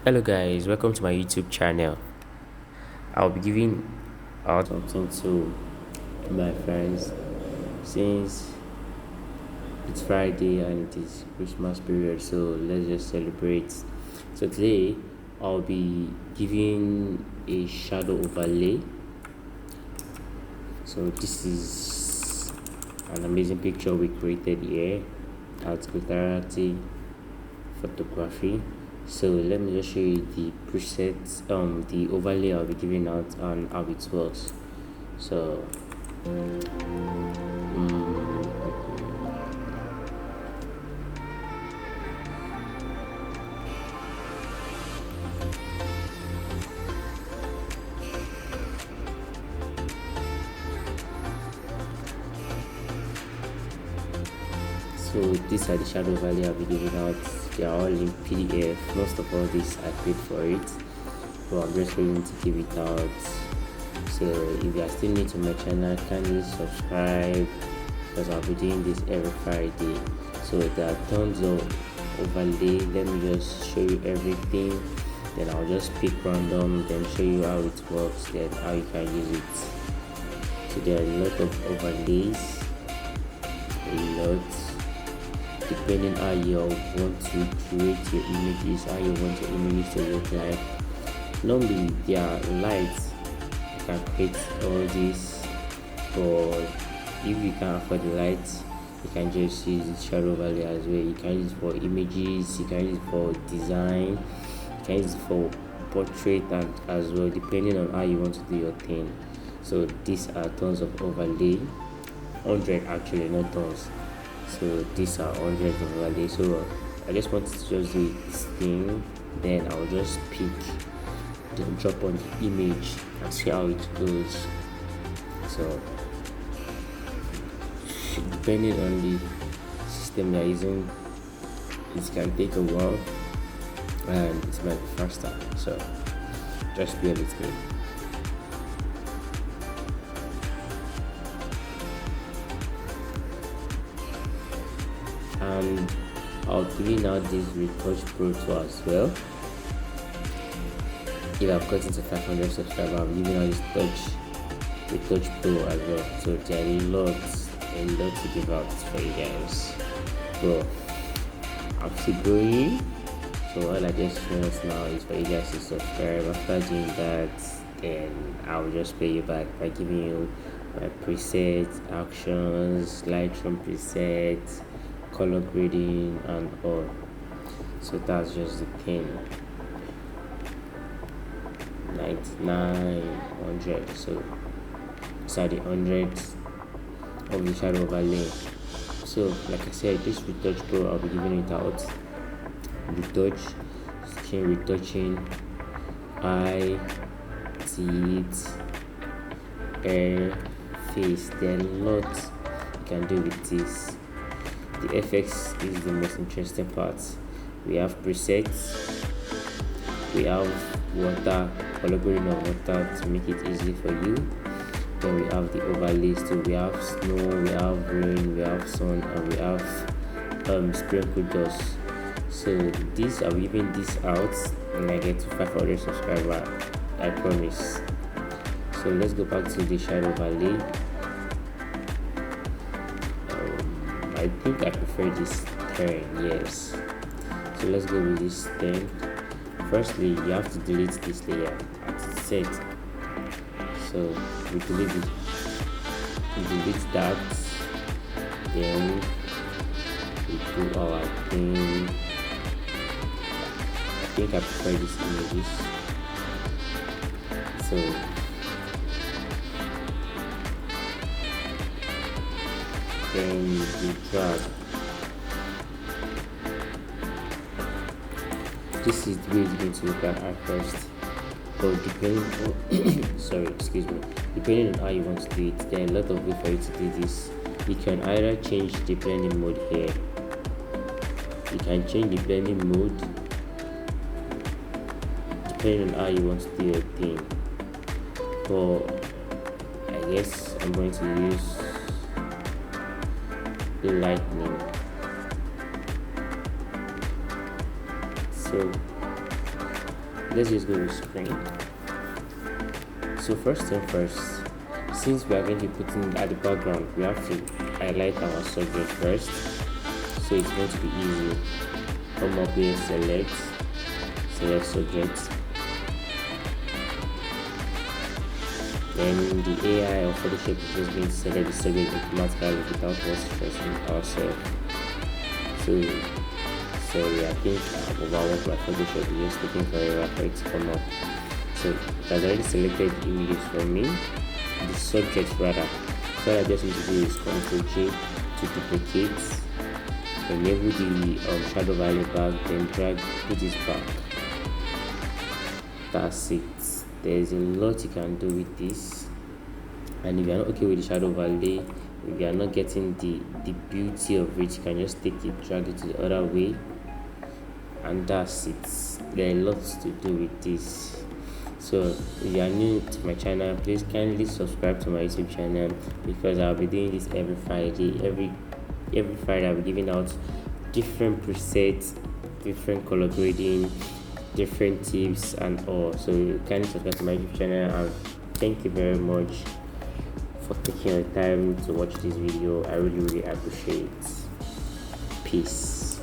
Hello guys, welcome to my YouTube channel. I'll be giving out something to my friends since it's Friday and it is Christmas period, so let's just celebrate. So today I'll be giving a shadow overlay. So this is an amazing picture we created here at Clarity Photography. So let me just show you the presets, the overlay I'll be giving out and how it works. So so these are the shadow overlay I'll be giving out. They are all in PDF. Most of all this I paid for it, but I'm just going to give it out. So if you are still new to my channel, kindly subscribe because I'll be doing this every Friday. So there are tons of overlay. Let me just show you everything, then I'll just pick random, then show you how it works, then how you can use it. So there are a lot of overlays, a lot, depending how you want to create your images, how you want your images to look like. Normally there are lights, you can create all this, but if you can't afford the lights, you can just use the shadow overlay as well. You can use it for images, you can use it for design, you can use it for portrait and as well, depending on how you want to do your thing. So these are tons of overlay, 100 actually, not tons. So these are hundreds of overlays. So I just wanted to just do this thing, then I'll just pick, then drop on the image and see how it goes. So depending on the system you're using, it can take a while and it might be faster. So just bear with me. And I'll be giving out this Retouch Pro 2 as well. If I've gotten to 500 subscribers, I'm giving out this Retouch Pro as well. So there are a lot to give out for you guys. So I'm still going. So all I just want now is for you guys to subscribe. After doing that, then I'll just pay you back by giving you my presets, actions, Lightroom presets, color grading and all. So that's just the thing. 99, 100. So these are the hundreds of the shadow overlay. So like I said, this Retouch Pro, I'll be giving it out. Retouch, skin retouching, eye, teeth, hair, face. There are a lot you can do with this. The FX is the most interesting part. We have presets, we have water, color grading of water to make it easy for you. Then we have the overlays too. We have snow, we have rain, we have sun, and we have sprinkle dust. So this, I'm giving this out when I get to 500 subscribers, I promise. So let's go back to the shadow overlay. I think I prefer this 10, yes. So let's go with this 10. Firstly, you have to delete this layer at set. So we delete that, then we do our thing. I think I prefer these images. So then we drag. This is the way it's going to look at first. But depending on depending on how you want to do it, there are a lot of ways for you to do this. You can either change the blending mode here. You can change the blending mode depending on how you want to do your thing. But I guess I'm going to use the lightning. So let's just go with screen. So first thing first, since we are going to be putting at the background, we have to highlight our subject first, so it's going to be easy. Come up here, select subject, then the AI or Photoshop is just going to select the subject automatically without us stressing ourselves. So I think I've overworked my Photoshop, it's just taking forever for it to come up. So it has already selected the images for me, the subject rather. So what I just need to do is Ctrl J to duplicate, enable the shadow valley back, then drag it back. That's it. There's a lot you can do with this, and if you're not okay with the shadow valley, if you are not getting the beauty of it, you can just take it, drag it to the other way, and that's it. There are lots to do with this. So if you are new to my channel, please kindly subscribe to my YouTube channel, because I'll be doing this every Friday. Every Friday I'll be giving out different presets, different color grading, different tips and all. So you kindly subscribe to my YouTube channel, and thank you very much for taking your time to watch this video. I really appreciate it. Peace.